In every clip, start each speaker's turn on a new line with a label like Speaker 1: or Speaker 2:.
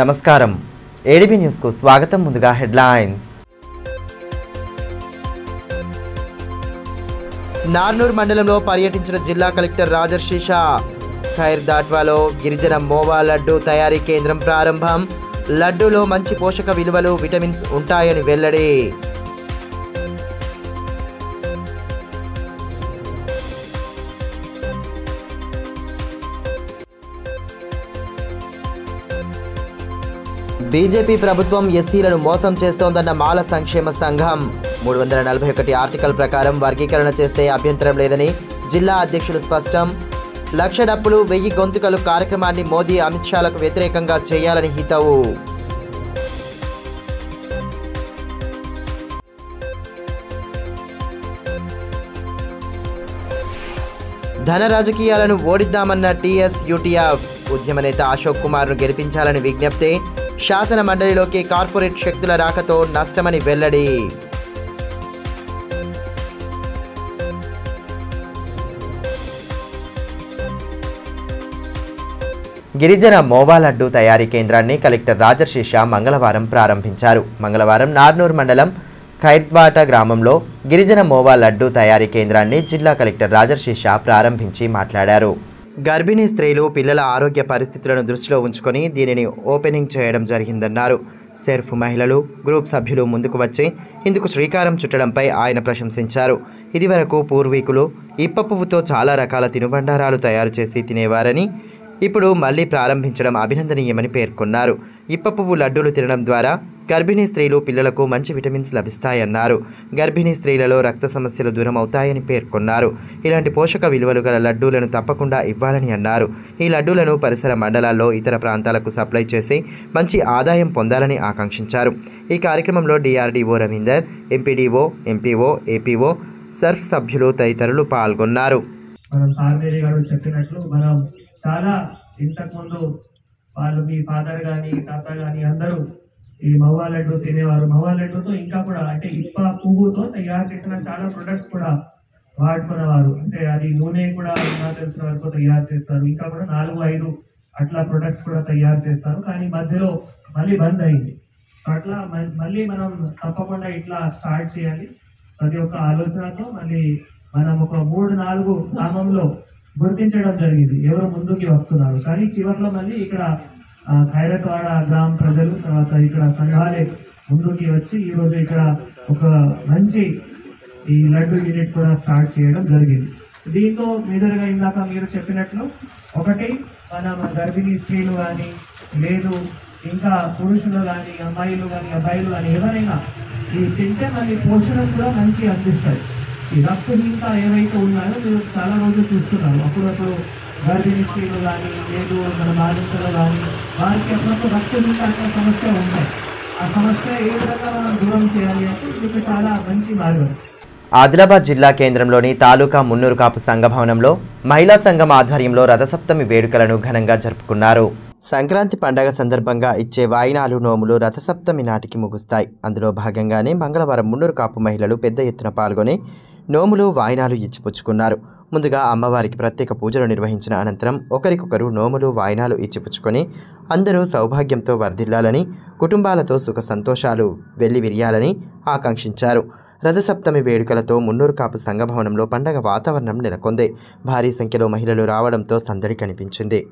Speaker 1: నమస్కారం ADB news కు స్వాగతం. ముందుగా హెడ్లైన్స్. నార్నూర్ మండలంలో పర్యటించిన జిల్లా కలెక్టర్ రాజర్షి షా. ఖైర్ దాట్వాలో గిరిజన మోవా లడ్డు తయారీ కేంద్రం ప్రారంభం. లడ్డూలో మంచి పోషక విలువలు, విటమిన్స్ ఉంటాయని వెల్లడి. బీజేపీ ప్రభుత్వం ఎస్సీలను మోసం చేస్తోందన్న మాల సంక్షేమ సంఘం. 341 ఆర్టికల్ ప్రకారం వర్గీకరణ చేస్తే అభ్యంతరం లేదని జిల్లా అధ్యక్షులు స్పష్టం. 1,00,000 డప్పులు 1000 గొంతుకలు కార్యక్రమాన్ని మోదీ, అమిత్ షాలకు వ్యతిరేకంగా చేయాలని హితవు. ధన రాజకీయాలను ఓడిద్దామన్న టీఎస్ యూటీఎఫ్. ఉద్యమ నేత అశోక్ కుమార్ను గెలిపించాలని విజ్ఞప్తి. శాసన మండలిలోకి కార్పొరేట్ శక్తుల రాకతో నష్టమని వెల్లడి. గిరిజన మోవా లడ్డు తయారీ కేంద్రాన్ని కలెక్టర్ రాజర్షి షా మంగళవారం ప్రారంభించారు. మంగళవారం నార్నూర్ మండలం ఖైర్ద్వాట గ్రామంలో గిరిజన మోవా లడ్డు తయారీ కేంద్రాన్ని జిల్లా కలెక్టర్ రాజర్షి షా ప్రారంభించి మాట్లాడారు. గర్భిణీ స్త్రీలు, పిల్లల ఆరోగ్య పరిస్థితులను దృష్టిలో ఉంచుకొని దీనిని ఓపెనింగ్ చేయడం జరిగిందన్నారు. సెర్ఫ్ మహిళలు, గ్రూప్ సభ్యులు ముందుకు వచ్చి ఇందుకు శ్రీకారం చుట్టడంపై ఆయన ప్రశంసించారు. ఇదివరకు పూర్వీకులు ఇప్ప పువ్వుతో చాలా రకాల తినుబండారాలు తయారు చేసి తినేవారని, ఇప్పుడు మళ్లీ ప్రారంభించడం అభినందనీయమని పేర్కొన్నారు. ఇప్ప పువ్వు లడ్డూలు తినడం ద్వారా గర్భిణీ స్త్రీలు, పిల్లలకు మంచి విటమిన్స్ లభిస్తాయన్నారు. గర్భిణీ స్త్రీలలో రక్త సమస్యలు దూరం అవుతాయని పేర్కొన్నారు. ఇలాంటి పోషక విలువలు గల లడ్డూలను తప్పకుండా ఇవ్వాలని అన్నారు. ఈ లడ్డూలను పరిసర మండలాల్లో, ఇతర ప్రాంతాలకు సప్లై చేసి మంచి ఆదాయం పొందాలని ఆకాంక్షించారు. ఈ కార్యక్రమంలో DRDO Ravinder, MPDO, MPO, APO, Surf సభ్యులు తదితరులు పాల్గొన్నారు.
Speaker 2: చాలా ఇంతకుముందు వాళ్ళు, మీ ఫాదర్ కానీ, తాత కానీ అందరూ ఈ మవ్వా లడ్డు తినేవారు. మవ్వా లడ్డుతో ఇంకా కూడా, అంటే ఇప్ప పువ్వుతో తయారు చేసిన చాలా ప్రొడక్ట్స్ కూడా వాడుకునేవారు. అంటే అది నూనె కూడా నాకు తెలిసిన వరకు తయారు చేస్తారు. ఇంకా కూడా 4-5 అట్లా ప్రొడక్ట్స్ కూడా తయారు చేస్తారు. కానీ మధ్యలో మళ్ళీ బంద్ అయింది. సో అట్లా మళ్ళీ మనం తప్పకుండా ఇట్లా స్టార్ట్ చేయాలి. సో అది ఒక ఆలోచనతో మళ్ళీ మనం ఒక 3-4 గ్రామంలో గుర్తించడం జరిగింది ఎవరు ముందుకి వస్తున్నారు. కానీ చివరిలో మళ్ళీ ఇక్కడ ఖైరత్వాడ గ్రామ ప్రజలు, తర్వాత ఇక్కడ సంఘాలే ముందుకి వచ్చి ఈరోజు ఇక్కడ ఒక మంచి ఈ లడ్డు యూనిట్ కూడా స్టార్ట్ చేయడం జరిగింది. దీంతో మీదరుగా ఇందాక మీరు చెప్పినట్లు, ఒకటి మనం గర్భిణీ స్త్రీలు కానీ, లేదు ఇంకా పురుషులు కానీ, అమ్మాయిలు కానీ, అబ్బాయిలు కానీ ఎవరైనా ఈ తింటే మళ్ళీ పోషణ కూడా మంచి అందిస్తాయి. ఈ రక్తహీనత ఏవైతే ఉన్నాయో మీరు చాలా రోజులు చూస్తున్నారు. అప్పుడప్పుడు గర్భిణీ స్త్రీలు కానీ, లేదు మన బాధితులు కానీ, వారికి అప్పుడప్పుడు రక్తహీనత అనే సమస్య ఉంటాయి. ఆ సమస్య ఏ విధంగా మనం దూరం చేయాలి అంటే ఇది చాలా మంచి మార్గం.
Speaker 1: ఆదిలాబాద్ జిల్లా కేంద్రంలోని తాలూకా మున్నూరు కాపు సంఘ భవనంలో మహిళా సంఘం ఆధ్వర్యంలో రథసప్తమి వేడుకలను ఘనంగా జరుపుకున్నారు. సంక్రాంతి పండగ సందర్భంగా ఇచ్చే వాయినాలు, నోములు రథసప్తమి నాటికి ముగుస్తాయి. అందులో భాగంగానే మంగళవారం మున్నూరు కాపు మహిళలు పెద్ద ఎత్తున పాల్గొని నోములు, వాయినాలు ఇచ్చిపుచ్చుకున్నారు. ముందుగా అమ్మవారికి ప్రత్యేక పూజలు నిర్వహించిన అనంతరం ఒకరికొకరు నోములు, వాయినాలు ఇచ్చిపుచ్చుకొని అందరూ సౌభాగ్యంతో వర్ధిల్లాలని, కుటుంబాలతో సుఖ సంతోషాలు వెల్లివిరియాలని ఆకాంక్షించారు. రథసప్తమి వేడుకలతో మున్నూరు కాపు సంఘభవనంలో పండగ వాతావరణం నెలకొంది. భారీ సంఖ్యలో మహిళలు రావడంతో సందడి కనిపించింది.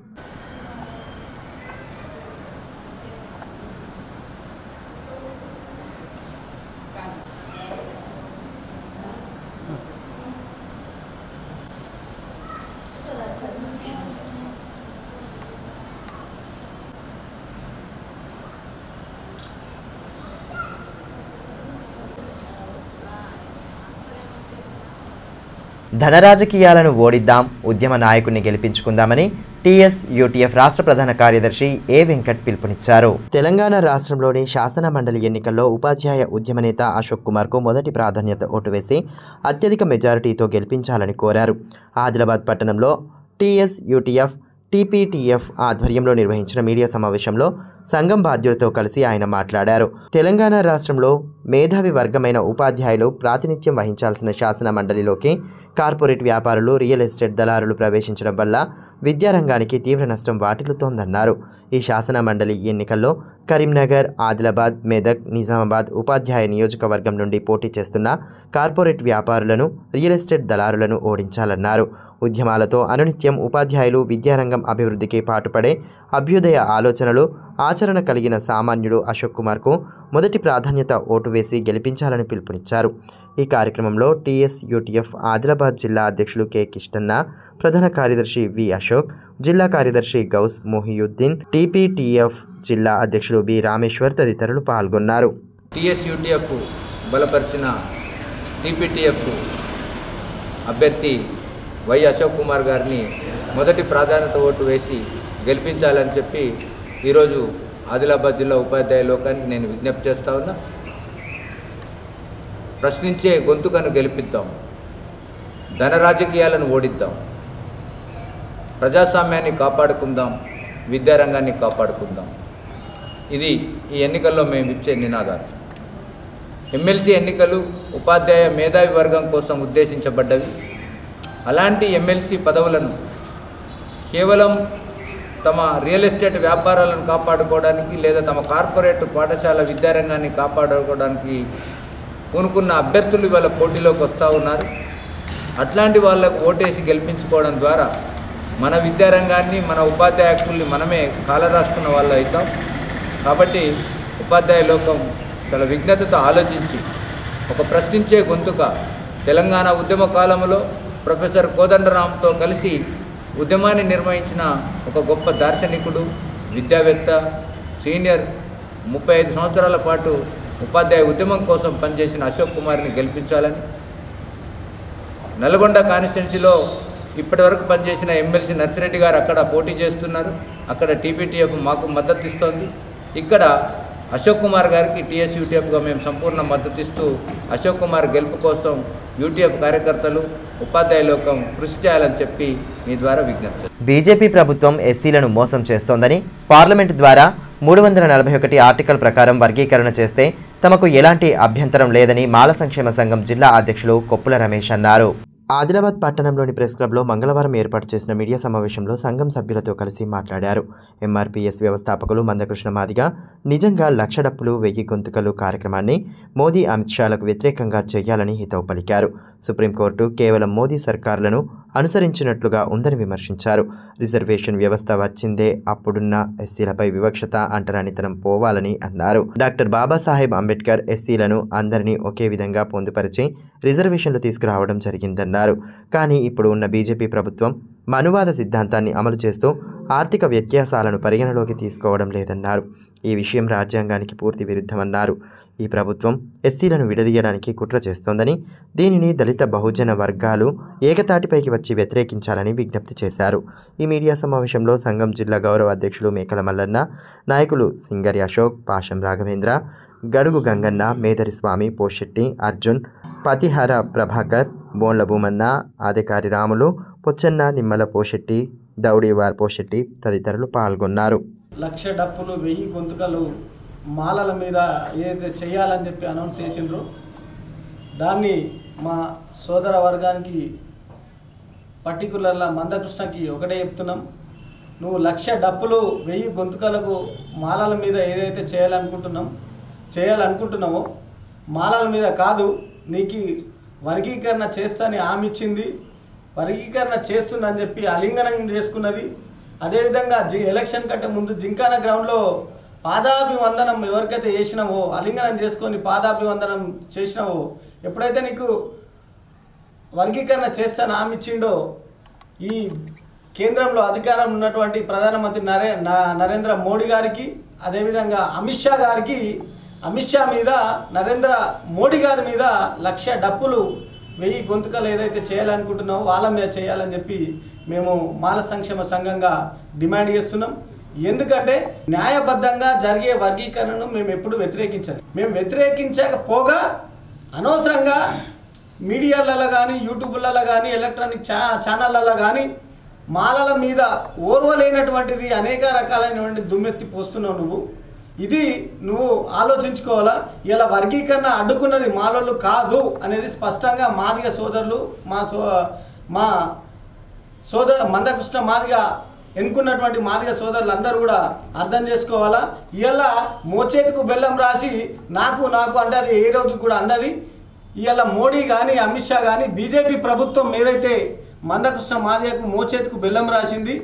Speaker 1: ధన రాజకీయాలను ఓడిద్దాం, ఉద్యమ నాయకుడిని గెలిపించుకుందామని టీఎస్ యూటీఎఫ్ రాష్ట్ర ప్రధాన కార్యదర్శి ఏ వెంకట్ పిలుపునిచ్చారు. తెలంగాణ రాష్ట్రంలోని శాసన మండలి ఎన్నికల్లో ఉపాధ్యాయ ఉద్యమ నేత అశోక్ కుమార్కు మొదటి ప్రాధాన్యత ఓటు వేసి అత్యధిక మెజారిటీతో గెలిపించాలని కోరారు. ఆదిలాబాద్ పట్టణంలో టీఎస్ యూటీఎఫ్, టీపీటీఎఫ్ ఆధ్వర్యంలో నిర్వహించిన మీడియా సమావేశంలో సంఘం బాధ్యులతో కలిసి ఆయన మాట్లాడారు. తెలంగాణ రాష్ట్రంలో మేధావి వర్గమైన ఉపాధ్యాయులు ప్రాతినిధ్యం వహించాల్సిన శాసన మండలిలోకి కార్పొరేట్ వ్యాపారులు, రియల్ ఎస్టేట్ దళారులు ప్రవేశించడం వల్ల విద్యారంగానికి తీవ్ర నష్టం వాటిల్లుతోందన్నారు. ఈ శాసన మండలి ఎన్నికల్లో కరీంనగర్, ఆదిలాబాద్, మెదక్, నిజామాబాద్ ఉపాధ్యాయ నియోజకవర్గం నుండి పోటీ చేస్తున్న కార్పొరేట్ వ్యాపారులను, రియల్ ఎస్టేట్ దళారులను ఓడించాలన్నారు. ఉద్యమాలతో అనునిత్యం ఉపాధ్యాయులు విద్యారంగం అభివృద్ధికి పాటుపడే అభ్యుదయ ఆలోచనలు, ఆచరణ కలిగిన సామాన్యుడు అశోక్ కుమార్కు మొదటి ప్రాధాన్యత ఓటు వేసి గెలిపించాలని పిలుపునిచ్చారు. ఈ కార్యక్రమంలో టీఎస్యూటీఎఫ్ ఆదిలాబాద్ జిల్లా అధ్యక్షులు కె కిష్టన్న, ప్రధాన కార్యదర్శి వి అశోక్, జిల్లా కార్యదర్శి గౌస్ మొహియుద్దీన్, టీపీటీఎఫ్ జిల్లా అధ్యక్షులు బి రామేశ్వర్ తదితరులు పాల్గొన్నారు.
Speaker 3: టీఎస్యూటీఎఫ్ బలపరిచిన టీపీటీఎఫ్ అభ్యర్థి వై అశోక్ కుమార్ గారిని మొదటి ప్రాధాన్యత ఓటు వేసి గెలిపించాలని చెప్పి ఈరోజు ఆదిలాబాద్ జిల్లా ఉపాధ్యాయ లోకానికి నేను విజ్ఞప్తి చేస్తా ఉన్నా. ప్రశ్నించే గొంతుకను గెలిపిద్దాం, ధన రాజకీయాలను ఓడిద్దాం, ప్రజాస్వామ్యాన్ని కాపాడుకుందాం, విద్యారంగాన్ని కాపాడుకుందాం. ఇది ఈ ఎన్నికల్లో మేము ఇచ్చే నినాదాలు. ఎమ్మెల్సీ ఎన్నికలు ఉపాధ్యాయ మేధావి వర్గం కోసం ఉద్దేశించబడ్డవి. అలాంటి ఎమ్మెల్సీ పదవులను కేవలం తమ రియల్ ఎస్టేట్ వ్యాపారాలను కాపాడుకోవడానికి లేదా తమ కార్పొరేట్ పాఠశాల విద్యారంగాన్ని కాపాడుకోవడానికి పూనుకున్న అభ్యర్థులు ఇవాళ పోటీలోకి వస్తూ ఉన్నారు. అట్లాంటి వాళ్ళకు ఓటేసి గెలిపించుకోవడం ద్వారా మన విద్యారంగాన్ని, మన ఉపాధ్యాయ హక్కుల్ని మనమే కాలరాసుకున్న వాళ్ళు అవుతాం. కాబట్టి ఉపాధ్యాయ లోకం చాలా విజ్ఞతతో ఆలోచించి ఒక ప్రశ్నించే గొంతుక తెలంగాణ ఉద్యమ కాలంలో ప్రొఫెసర్ కోదండరాంతో కలిసి ఉద్యమాన్ని నిర్వహించిన ఒక గొప్ప దార్శనికుడు, విద్యావేత్త, సీనియర్ 35 సంవత్సరాల పాటు ఉపాధ్యాయ ఉద్యమం కోసం పనిచేసిన అశోక్ కుమార్ని గెలిపించాలని, నల్గొండ కాన్స్టిట్యున్సీలో ఇప్పటివరకు పనిచేసిన ఎమ్మెల్సీ నర్సిరెడ్డి గారు అక్కడ పోటీ చేస్తున్నారు. అక్కడ టీపీటీఎఫ్ మాకు మద్దతు ఇస్తోంది. ఇక్కడ అశోక్ కుమార్ గారికి టీఎస్యూటీఎఫ్గా మేము సంపూర్ణ మద్దతు ఇస్తూ అశోక్ కుమార్ గెలుపు కోసం యూటీఎఫ్ కార్యకర్తలు, ఉపాధ్యాయ లోకం కృషి చేయాలని చెప్పి మీ ద్వారా విజ్ఞప్తి.
Speaker 1: బీజేపీ ప్రభుత్వం ఎస్సీలను మోసం చేస్తోందని, పార్లమెంటు ద్వారా 341 ఆర్టికల్ ప్రకారం వర్గీకరణ చేస్తే తమకు ఎలాంటి అభ్యంతరం లేదని మాల సంక్షేమ సంఘం జిల్లా అధ్యక్షులు కొప్పుల రమేష్ అన్నారు. ఆదిలాబాద్ పట్టణంలోని ప్రెస్ క్లబ్లో మంగళవారం ఏర్పాటు చేసిన మీడియా సమావేశంలో సంఘం సభ్యులతో కలిసి మాట్లాడారు. ఎంఆర్పీఎస్ వ్యవస్థాపకులు మందకృష్ణ మాదిగ నిజంగా 1,00,000 డప్పులు 1000 గొంతుకలు కార్యక్రమాన్ని మోదీ, అమిత్ షాలకు వ్యతిరేకంగా చేయాలని హితవు పలికారు. సుప్రీంకోర్టు కేవలం మోదీ సర్కారులను అనుసరించినట్లుగా ఉందని విమర్శించారు. రిజర్వేషన్ వ్యవస్థ వచ్చిందే అప్పుడున్న ఎస్సీలపై వివక్షత, అంటరానితనం పోవాలని అన్నారు. డాక్టర్ బాబాసాహెబ్ అంబేద్కర్ ఎస్సీలను అందరినీ ఒకే విధంగా పొందుపరిచి రిజర్వేషన్లు తీసుకురావడం జరిగిందన్నారు. కానీ ఇప్పుడు ఉన్న బీజేపీ ప్రభుత్వం మనువాద సిద్ధాంతాన్ని అమలు చేస్తూ ఆర్థిక వ్యత్యాసాలను పరిగణలోకి తీసుకోవడం లేదన్నారు. ఈ విషయం రాజ్యాంగానికి పూర్తి విరుద్ధమన్నారు. ఈ ప్రభుత్వం ఎస్సీలను విడదీయడానికి కుట్ర చేస్తోందని, దీనిని దళిత బహుజన వర్గాలు ఏకతాటిపైకి వచ్చి వ్యతిరేకించాలని విజ్ఞప్తి చేశారు. ఈ మీడియా సమావేశంలో సంఘం జిల్లా గౌరవ అధ్యక్షులు మేకల మల్లన్న, నాయకులు సింగరి అశోక్, పాషం రాఘవేంద్ర, గడుగు గంగన్న, మేదరి స్వామి, పోషెట్టి అర్జున్, పతిహర ప్రభాకర్, బోన్ల భూమన్న, ఆదికారి రాములు, పొచ్చన్న, నిమ్మల పోషెట్టి, దౌడివార్ పోషెట్టి తదితరులు పాల్గొన్నారు.
Speaker 4: 1,00,000 డప్పులు 1000 గొంతుకలు మాలల మీద ఏదైతే చేయాలని చెప్పి అనౌన్స్ చేసిండ్రో దాన్ని మా సోదర వర్గానికి పర్టికులర్గా మందకృష్ణకి ఒకటే చెప్తున్నాం. నువ్వు 1,00,000 డప్పులు 1000 గొంతుకలకు మాలల మీద ఏదైతే చేయాలనుకుంటున్నావో మాలల మీద కాదు, నీకు వర్గీకరణ చేస్తాని హామీ ఇచ్చింది, వర్గీకరణ చేస్తుందని చెప్పి అలింగనం చేసుకున్నది. అదేవిధంగా ఎలక్షన్ కంటే ముందు జింకానా గ్రౌండ్లో పాదాభివందనం ఎవరికైతే చేసినావో, అలింగనం చేసుకొని పాదాభివందనం చేసినావో, ఎప్పుడైతే నీకు వర్గీకరణ చేస్తాను హామీ ఇచ్చిండో ఈ కేంద్రంలో అధికారం ఉన్నటువంటి ప్రధానమంత్రి నరేంద్ర మోడీ గారికి, అదేవిధంగా అమిత్ షా మీద, నరేంద్ర మోడీ గారి మీద 1,00,000 డప్పులు 1000 గొంతుకలు ఏదైతే చేయాలనుకుంటున్నామో వాళ్ళ మీద చేయాలని చెప్పి మేము మాల సంక్షేమ సంఘంగా డిమాండ్ చేస్తున్నాం. ఎందుకంటే న్యాయబద్ధంగా జరిగే వర్గీకరణను మేము ఎప్పుడు వ్యతిరేకించాలి. మేము వ్యతిరేకించకపోగా అనవసరంగా మీడియాలలో కానీ, యూట్యూబ్లలో కానీ, ఎలక్ట్రానిక్ ఛానళ్ళలో కానీ మాలల మీద ఓర్వలేనటువంటిది అనేక రకాలైనటువంటి దుమ్మెత్తి పోస్తున్నావు. ఇది నువ్వు ఆలోచించుకోవాలా. ఇలా వర్గీకరణ అడ్డుకున్నది మాలోళ్ళు కాదు అనేది స్పష్టంగా మాదిగ సోదరులు, మా మందకృష్ణ మాదిగ ఎన్నుకున్నటువంటి మాదిగ సోదరులందరూ కూడా అర్థం చేసుకోవాలా. ఇవాళ మోచేతికు బెల్లం రాసి నాకు అంటే అది ఏ రోజు కూడా అందది. ఇవాళ మోడీ కానీ అమిత్ షా కానీ బీజేపీ ప్రభుత్వం ఏదైతే మందకృష్ణ మాదిగకు మోచేతికు బెల్లం రాసింది,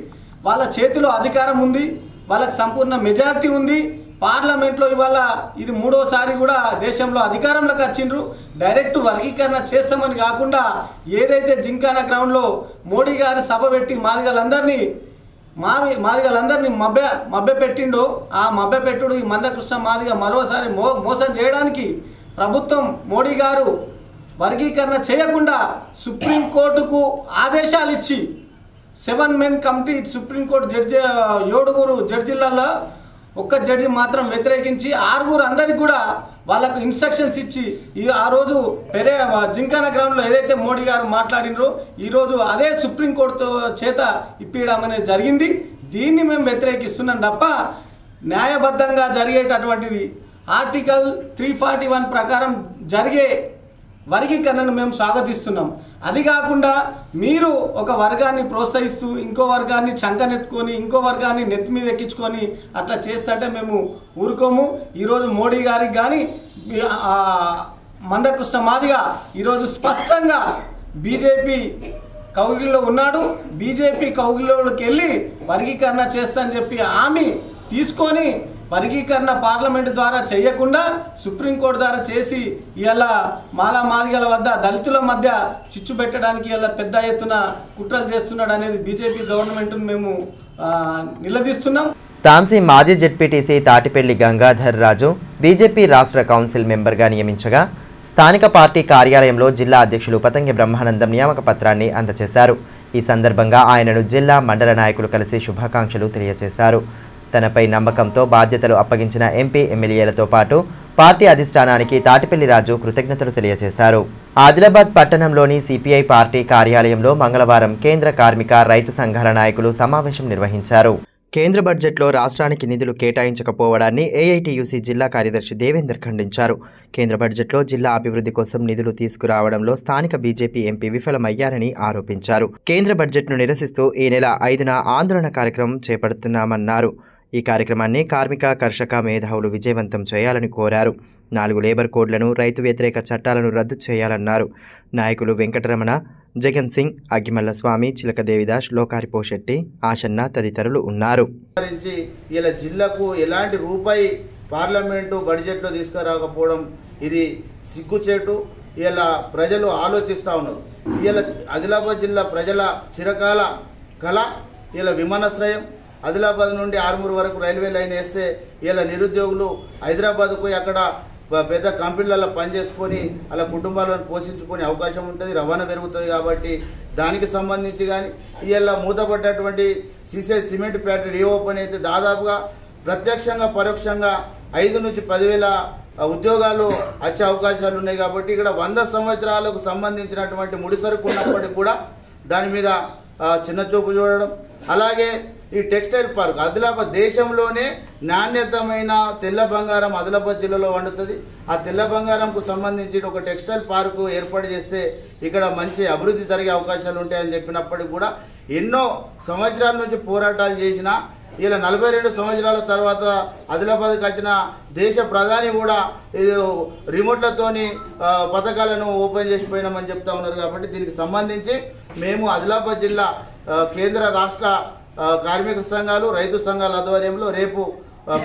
Speaker 4: వాళ్ళ చేతిలో అధికారం ఉంది, వాళ్ళకి సంపూర్ణ మెజారిటీ ఉంది. పార్లమెంట్లో ఇవాళ ఇది 3వసారి కూడా దేశంలో అధికారంలోకి వచ్చిండ్రు. డైరెక్ట్ వర్గీకరణ చేస్తామని కాకుండా ఏదైతే జింకానా గ్రౌండ్లో మోడీ గారి సభ పెట్టి మాదిగలందరినీ మభ్య పెట్టిండో ఆ మభ్య పెట్టుడు ఈ మందకృష్ణ మాదిగ మరోసారి మోసం చేయడానికి ప్రభుత్వం మోడీ గారు వర్గీకరణ చేయకుండా సుప్రీంకోర్టుకు ఆదేశాలు ఇచ్చి 7 మెన్ కమిటీ సుప్రీంకోర్టు జడ్జి 7 జడ్జిలలో ఒక్క జడ్జి మాత్రం వ్యతిరేకించి 6 అందరికి కూడా వాళ్ళకు ఇన్స్ట్రక్షన్స్ ఇచ్చి ఆ రోజు జింకానా గ్రౌండ్లో ఏదైతే మోడీ గారు మాట్లాడినరో ఈరోజు అదే సుప్రీంకోర్టు చేత ఇప్పించడం అనేది జరిగింది. దీన్ని మేము వ్యతిరేకిస్తున్నాం తప్ప న్యాయబద్ధంగా జరిగేటటువంటిది ఆర్టికల్ 341 ప్రకారం జరిగే వర్గీకరణను మేము స్వాగతిస్తున్నాం. అది కాకుండా మీరు ఒక వర్గాన్ని ప్రోత్సహిస్తూ ఇంకో వర్గాన్ని చంకనెత్తుకొని ఇంకో వర్గాన్ని నెత్తి మీద ఎక్కించుకొని అట్లా చేస్తుంటే మేము ఊరుకోము. ఈరోజు మోడీ గారికి కానీ మందకృష్ణ మాదిగ ఈరోజు స్పష్టంగా బీజేపీ కౌగిలిలో ఉన్నాడు. బీజేపీ కౌగిలిలోకి వెళ్ళి వర్గీకరణ చేస్తా అని చెప్పి హామీ తీసుకొని వర్గీకరణ పార్లమెంటు ద్వారా చేయకుండా సుప్రీంకోర్టు ద్వారా చేసి ఇవాళ మాలా మాదిగల వద్ద దళితుల మధ్య చిచ్చు పెట్టడానికి ఇలా పెద్ద ఎత్తున కుట్రలు చేస్తున్నాడు అనేది బీజేపీ గవర్నమెంట్ను మేము నిలదీస్తున్నాం.
Speaker 1: తాంసీ మాజీ జెడ్పీటీసీ తాటిపల్లి గంగాధర్ రాజు బీజేపీ రాష్ట్ర కౌన్సిల్ మెంబర్గా నియమించగా స్థానిక పార్టీ కార్యాలయంలో జిల్లా అధ్యక్షులు పతంగి బ్రహ్మానందం నియామక పత్రాన్ని అందజేశారు. ఈ సందర్భంగా ఆయనను జిల్లా మండల నాయకులు కలిసి శుభాకాంక్షలు తెలియజేశారు. తనపై నమ్మకంతో బాధ్యతలు అప్పగించిన ఎంపీ ఎమ్మెల్యేలతో పాటు పార్టీ అధిష్టానానికి తాటిపల్లి రాజు కృతజ్ఞతలు తెలియజేశారు. ఆదిలాబాద్ పట్టణంలోని సిపిఐ పార్టీ కార్యాలయంలో మంగళవారం కేంద్ర కార్మిక రైతు సంఘాల నాయకులు సమావేశం నిర్వహించారు. కేంద్ర బడ్జెట్లో రాష్ట్రానికి నిధులు కేటాయించకపోవడాన్ని ఏఐటీయూసీ జిల్లా కార్యదర్శి దేవేందర్ ఖండించారు. కేంద్ర బడ్జెట్లో జిల్లా అభివృద్ధి కోసం నిధులు తీసుకురావడంలో స్థానిక బీజేపీ ఎంపీ విఫలమయ్యారని ఆరోపించారు. కేంద్ర బడ్జెట్ను నిరసిస్తూ ఈ నెల 5న ఆందోళన కార్యక్రమం చేపడుతున్నామన్నారు. ఈ కార్యక్రమాన్ని కార్మిక కర్షక మేధావులు విజయవంతం చేయాలని కోరారు. 4 లేబర్ కోడ్లను, రైతు వ్యతిరేక చట్టాలను రద్దు చేయాలన్నారు. నాయకులు వెంకటరమణ, జగన్ సింగ్, అగ్గిమల్ల స్వామి, చిలక దేవిదాస్, లోకారి పోషెట్టి, ఆశన్న తదితరులు ఉన్నారు.
Speaker 5: ఇలా జిల్లాకు ఎలాంటి రూపాయి పార్లమెంటు బడ్జెట్లో తీసుకురాకపోవడం ఇది సిగ్గుచేటు. ఇలా ప్రజలు ఆలోచిస్తూ ఉన్నారు. ఇలా ఆదిలాబాద్ జిల్లా ప్రజల చిరకాల కళ ఇలా విమానాశ్రయం. ఆదిలాబాద్ నుండి ఆర్మూర్ వరకు రైల్వే లైన్ వేస్తే ఇలా నిరుద్యోగులు హైదరాబాద్కు పోయి అక్కడ పెద్ద కంపెనీలలో పనిచేసుకొని అలా కుటుంబాలను పోషించుకునే అవకాశం ఉంటుంది, రవాణా పెరుగుతుంది. కాబట్టి దానికి సంబంధించి కానీ ఇలా మూతపడ్డటువంటి సిసిఐ సిమెంట్ ఫ్యాక్టరీ రీఓపెన్ అయితే దాదాపుగా ప్రత్యక్షంగా పరోక్షంగా 5 నుంచి 10,000 ఉద్యోగాలు వచ్చే అవకాశాలు ఉన్నాయి. కాబట్టి ఇక్కడ 100 సంవత్సరాలకు సంబంధించినటువంటి ముడిసరుకు ఉన్నప్పటికీ కూడా దాని మీద చిన్న చూపు చూడడం. అలాగే ఈ టెక్స్టైల్ పార్క్ ఆదిలాబాద్ దేశంలోనే నాణ్యతమైన తెల్ల బంగారం ఆదిలాబాద్ జిల్లాలో వండుతుంది. ఆ తెల్ల బంగారంకు సంబంధించి ఒక టెక్స్టైల్ పార్కు ఏర్పాటు చేస్తే ఇక్కడ మంచి అభివృద్ధి జరిగే అవకాశాలు ఉంటాయని చెప్పినప్పటికీ కూడా ఎన్నో సంవత్సరాల నుంచి పోరాటాలు చేసినా ఇలా 42 సంవత్సరాల తర్వాత ఆదిలాబాద్కి వచ్చిన దేశ ప్రధాని కూడా ఇది రిమోట్లతోని పథకాలను ఓపెన్ చేసిపోయినామని చెప్తా ఉన్నారు. కాబట్టి దీనికి సంబంధించి మేము ఆదిలాబాద్ జిల్లా కేంద్ర రాష్ట్ర కార్మిక సంఘాలు, రైతు సంఘాల ఆధ్వర్యంలో రేపు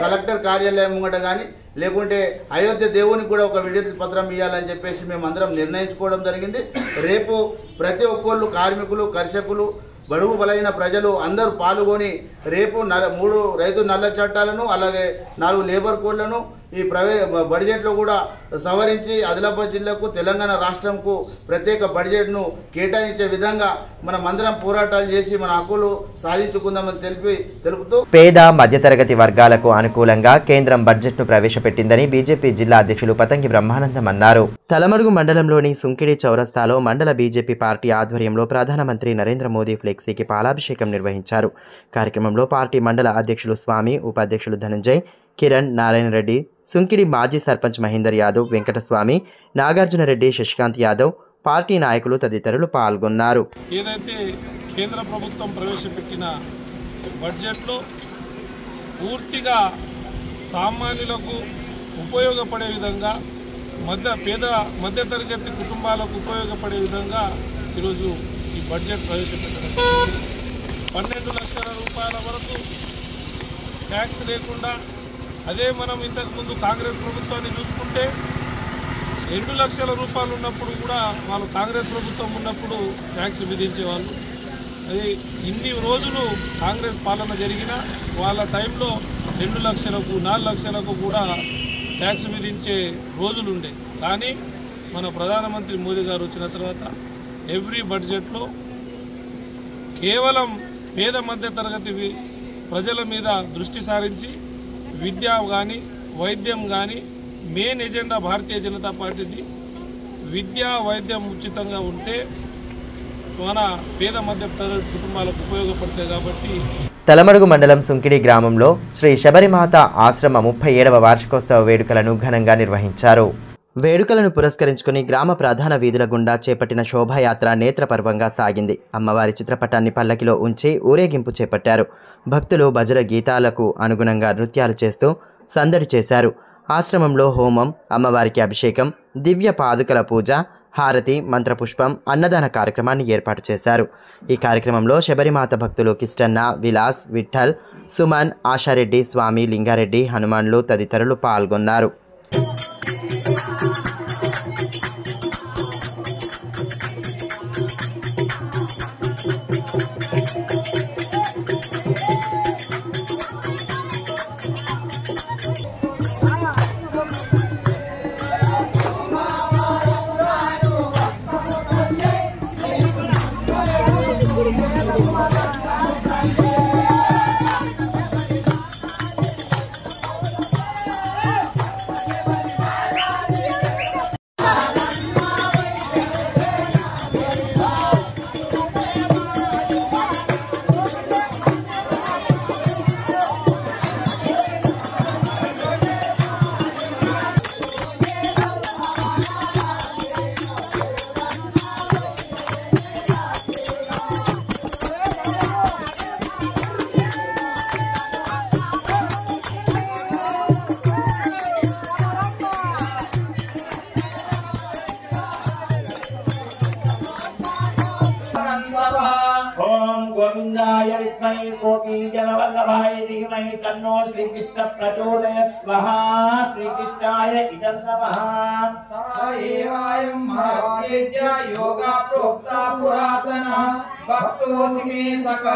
Speaker 5: కలెక్టర్ కార్యాలయం ముంగట కానీ లేకుంటే అయోధ్య దేవునికి కూడా ఒక విడతి పత్రం ఇవ్వాలని చెప్పేసి మేము అందరం నిర్ణయించుకోవడం జరిగింది. రేపు ప్రతి ఒక్కళ్ళు కార్మికులు, కర్షకులు, బడుగు బలైన ప్రజలు అందరూ పాల్గొని రేపు 3 రైతు నల్ల చట్టాలను అలాగే 4 లేబర్ కోడ్లను ఈ బడ్జెట్లో కూడా సవరించి ఆదిలాబాద్ జిల్లాకు, తెలంగాణ రాష్ట్రంకు ప్రత్యేక బడ్జెట్ను కేటాయించే విధంగా మనం అందరం పోరాటాలు చేసి మన హక్కులు సాధించుకుందామని తెలుపుతూ
Speaker 1: పేద మధ్యతరగతి వర్గాలకు అనుకూలంగా కేంద్రం బడ్జెట్ను ప్రవేశపెట్టిందని బీజేపీ జిల్లా అధ్యక్షులు పతంగి బ్రహ్మానందం అన్నారు. తలమడుగు మండలంలోని సుంకిడి చౌరస్తాలో మండల బీజేపీ పార్టీ ఆధ్వర్యంలో ప్రధానమంత్రి నరేంద్ర మోదీ ఫ్లెక్సీకి పాలాభిషేకం నిర్వహించారు. కార్యక్రమంలో పార్టీ మండల అధ్యక్షులు స్వామి, ఉపాధ్యక్షులు ధనంజయ్, కిరణ్, నారాయణ రెడ్డి, సుంకిడి మాజీ సర్పంచ్ మహేందర్ యాదవ్, వెంకటస్వామి, నాగార్జున రెడ్డి, శశికాంత్ యాదవ్, పార్టీ నాయకులు తదితరులు పాల్గొన్నారు.
Speaker 6: ఏదైతే కేంద్ర ప్రభుత్వం ప్రవేశపెట్టిన బడ్జెట్లో పూర్తిగా సామాన్యులకు ఉపయోగపడే విధంగా మధ్యతరగతి కుటుంబాలకు ఉపయోగపడే విధంగా ఈరోజు ఈ బడ్జెట్ ప్రవేశపెట్టడం 12 లక్షల రూపాయల వరకు ట్యాక్స్ లేకుండా, అదే మనం ఇంతకుముందు కాంగ్రెస్ ప్రభుత్వాన్ని చూసుకుంటే 2 లక్షల రూపాయలు ఉన్నప్పుడు కూడా వాళ్ళు కాంగ్రెస్ ప్రభుత్వం ఉన్నప్పుడు ట్యాక్స్ విధించేవాళ్ళు. అదే ఇన్ని రోజులు కాంగ్రెస్ పాలన జరిగినా వాళ్ళ టైంలో 2 లక్షలకు 4 లక్షలకు కూడా ట్యాక్స్ విధించే రోజులు ఉండే. కానీ మన ప్రధానమంత్రి మోదీ గారు వచ్చిన తర్వాత ఎవ్రీ బడ్జెట్లో కేవలం పేద మధ్య తరగతి ప్రజల మీద దృష్టి సారించి విద్య కానీ వైద్యం కానీ మెయిన్ ఎజెండా భారతీయ జనతా పార్టీది. విద్య వైద్యం ఉచితంగా ఉంటే మన పేద మధ్య తరగతి కుటుంబాలకు ఉపయోగపడతాయి. కాబట్టి
Speaker 1: తలమడుగు మండలం సుంకిడి గ్రామంలో శ్రీ శబరిమాత ఆశ్రమ 37వ వార్షికోత్సవ వేడుకలను ఘనంగా నిర్వహించారు. వేడుకలను పురస్కరించుకుని గ్రామ ప్రధాన వీధుల గుండా చేపట్టిన శోభాయాత్ర నేత్రపర్వంగా సాగింది. అమ్మవారి చిత్రపటాన్ని పల్లకిలో ఉంచి ఊరేగింపు చేపట్టారు. భక్తులు భజన గీతాలకు అనుగుణంగా నృత్యాలు చేస్తూ సందడి చేశారు. ఆశ్రమంలో హోమం, అమ్మవారికి అభిషేకం, దివ్య పాదుకల పూజ, హారతి, మంత్రపుష్పం, అన్నదాన కార్యక్రమాన్ని ఏర్పాటు చేశారు. ఈ కార్యక్రమంలో శబరిమాత భక్తులు కిష్టన్న, విలాస్, విఠల్, సుమన్, ఆశారెడ్డి, స్వామి, లింగారెడ్డి, హనుమాన్లు తదితరులు పాల్గొన్నారు.
Speaker 7: ओम गोविंदाय विद्महे गोपीजनवल्लभाय धीमहि तन्नो श्रीकृष्ण प्रचोदयात् स्वाहा। श्रीकृष्णाय इदं नमः।
Speaker 8: सायेवायं महावेद्या योगा प्रोक्ता पुरातनः भक्तोऽसि मे सखा।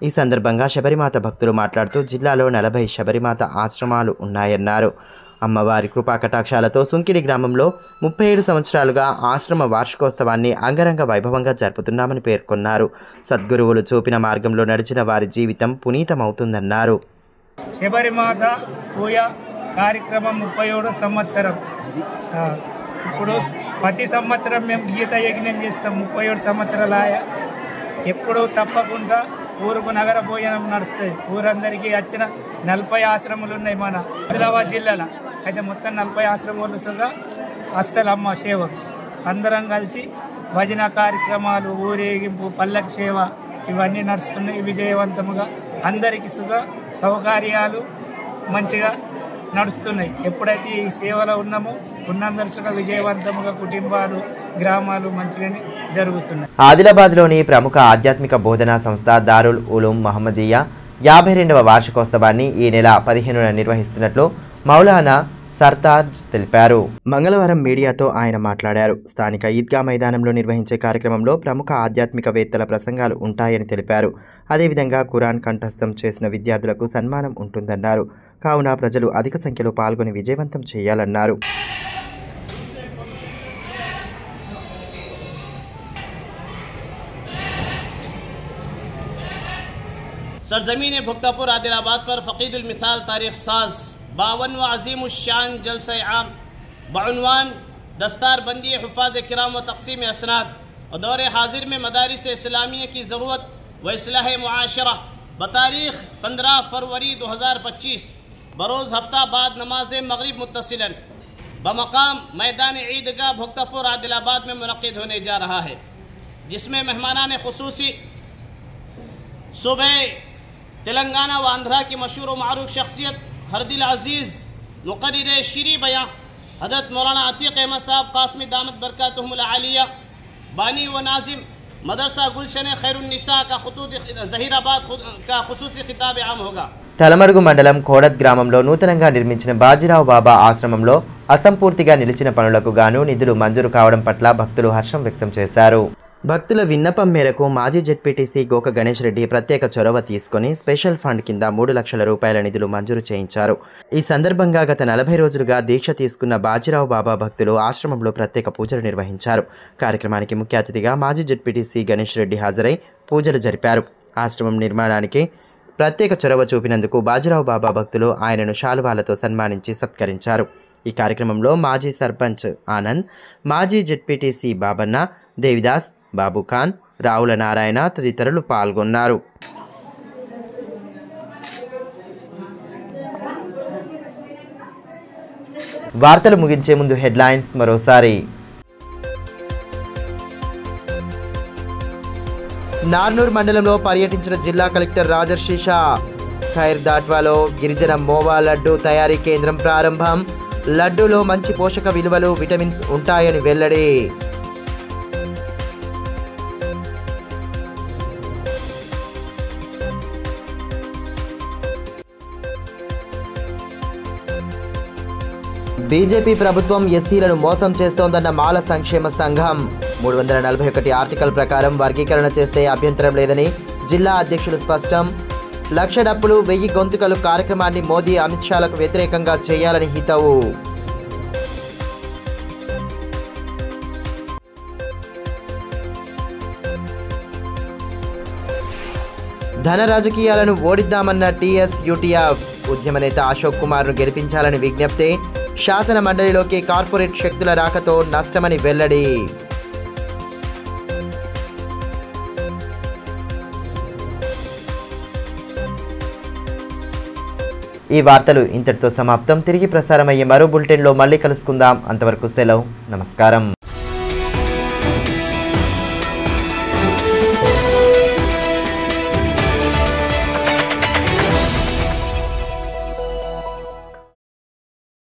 Speaker 1: ఈ సందర్భంగా శబరిమాత భక్తులు మాట్లాడుతూ జిల్లాలో 40 శబరిమాత ఆశ్రమాలు ఉన్నాయన్నారు. అమ్మవారి కృపా కటాక్షాలతో సుంకిడి గ్రామంలో 37 సంవత్సరాలుగా ఆశ్రమ వార్షికోత్సవాన్ని అంగరంగ వైభవంగా జరుపుతున్నామని పేర్కొన్నారు. సద్గురువులు చూపిన మార్గంలో నడిచిన వారి జీవితం పునీతమవుతుందన్నారు.
Speaker 2: శబరిమాత పూజ కార్యక్రమం 37 సంవత్సరం. ఇప్పుడు ప్రతి సంవత్సరం మేము గీత యజ్ఞం చేస్తాం. 37 సంవత్సరాల ఎప్పుడూ తప్పకుండా ఊరుకు నగర భోజనం నడుస్తుంది. ఊరందరికీ వచ్చిన 40 ఆశ్రమాలు ఉన్నాయి మన ఆదిలాబాద్ జిల్లాలో. అయితే మొత్తం 40 ఆశ్రమాలు సుగా అస్తలమ్మ సేవ అందరం కలిసి భజన కార్యక్రమాలు, ఊరేగింపు, పల్లకి సేవ ఇవన్నీ నడుస్తున్నాయి విజయవంతముగా. అందరికీ సుగా సౌకర్యాలు మంచిగా నడుస్తున్నాయి. ఎప్పుడైతే ఈ సేవలో ఉన్నామో ఉన్నందరూ సుగా విజయవంతముగా కుటుంబాలు, గ్రామాలు మంచిగానే జరుగుతున్నాయి.
Speaker 1: ఆదిలాబాద్లోని ప్రముఖ ఆధ్యాత్మిక బోధనా సంస్థ దారుల్ ఉలూం మహమ్మదీయా 52వ వార్షికోత్సవాన్ని ఈ నెల 15న నిర్వహిస్తున్నట్లు మౌలానా సర్తాజ్ తెలిపారు. మంగళవారం మీడియాతో ఆయన మాట్లాడారు. స్థానిక ఈద్గా మైదానంలో నిర్వహించే కార్యక్రమంలో ప్రముఖ ఆధ్యాత్మికవేత్తల ప్రసంగాలు ఉంటాయని తెలిపారు. అదేవిధంగా ఖురాన్ కంఠస్థం చేసిన విద్యార్థులకు సన్మానం ఉంటుందన్నారు. కావున ప్రజలు అధిక సంఖ్యలో పాల్గొని విజయవంతం చేయాలన్నారు.
Speaker 9: सरजमीन भुक्तापुर आदिलाबाद पर फ़क़ीदुल मिसाल तारीख़ साज 52वां अज़ीमुश्शान जलसा आम बउनवान दस्तार बंदी हुफ़ाज़ किराम व तक़सीम असनाद और दौर हाजिर में मदारिस इस्लामिया की ज़रूरत व इस्लाह मुआशरा बतारीख़ 15 फरवरी 2025 बरोज़ हफ्ता बाद नमाज मगरिब मुत्तसिलन बमकाम मैदान ईदगाह भुक्तापुर आदिलाबाद में मुनक़्क़िद होने जा रहा है, जिसमें मेहमानान ख़ुसूसी सुबह तेलंगाना व आंध्रा की मशहूर व मारूफ शख्सियत हरदिल अज़ीज़ मुक़र्रिर शीरी बयां हज़रत मौलाना अतीक़ अहमद साहब कासमी दामत बरकातुहुमुल आलिया बानी व नाजिम मदरसा गुलशन खैरुन्निसा का खतूत जहीराबाद का खुसूसी खिताब आम होगा।
Speaker 1: తలమడుగు మండలం కోడత్ గ్రామంలో నూతనంగా నిర్మించిన బాజీరావు బాబా ఆశ్రమంలో అసంపూర్తిగా నిలిచిన పనులకు గాను నిధులు మంజూరు కావడం పట్ల భక్తులు హర్షం వ్యక్తం చేశారు. భక్తుల విన్నపం మేరకు మాజీ జెడ్పీటీసీ గోక గణేష్ రెడ్డి ప్రత్యేక చొరవ తీసుకుని స్పెషల్ ఫండ్ కింద 3 లక్షల రూపాయల నిధులు మంజూరు చేయించారు. ఈ సందర్భంగా గత 40 రోజులుగా దీక్ష తీసుకున్న బాజీరావు బాబా భక్తులు ఆశ్రమంలో ప్రత్యేక పూజలు నిర్వహించారు. కార్యక్రమానికి ముఖ్య అతిథిగా మాజీ జెడ్పీటీసీ గణేష్ రెడ్డి హాజరై పూజలు జరిపారు. ఆశ్రమం నిర్మాణానికి ప్రత్యేక చొరవ చూపినందుకు బాజీరావు బాబా భక్తులు ఆయనను శాలువాలతో సన్మానించి సత్కరించారు. ఈ కార్యక్రమంలో మాజీ సర్పంచ్ ఆనంద్, మాజీ జెడ్పీటీసీ బాబన్న, దేవిదాస్, బాబు ఖాన్, రావుల నారాయణ తదితరులు పాల్గొన్నారు. వార్తలు ముగించే ముందు హెడ్లైన్స్ మరోసారి. నార్నూర్ మండలంలో పర్యటించిన జిల్లా కలెక్టర్ రాజర్షి షా. ఖైర్ దాట్వాలో గిరిజన మోవా లడ్డు తయారీ కేంద్రం ప్రారంభం. లడ్డూలో మంచి పోషక విలువలు, విటమిన్స్ ఉంటాయని వెల్లడి. బీజేపీ ప్రభుత్వం ఎస్సీలను మోసం చేస్తోందన్న మాల సంక్షేమ సంఘం. 341 ఆర్టికల్ ప్రకారం వర్గీకరణ చేస్తే అభ్యంతరం లేదని జిల్లా అధ్యక్షులు స్పష్టం. 1,00,000 డప్పులు 1000 గొంతుకలు కార్యక్రమాన్ని మోదీ, అమిత్ షాలకు వ్యతిరేకంగా చేయాలని హితవు. ధన రాజకీయాలను ఓడిద్దామన్న టీఎస్ యూటీఎఫ్. ఉద్యమ నేత అశోక్ కుమార్ను గెలిపించాలని విజ్ఞప్తి. శాసన మండలిలోకి కార్పొరేట్ శక్తుల రాకతో నష్టమని వెల్లడి. ఈ వార్తలు ఇంతటితో సమాప్తం. తిరిగి ప్రసారమయ్యే మరో బులెటిన్లో మళ్ళీ కలుసుకుందాం. అంతవరకు సెలవు. నమస్కారం.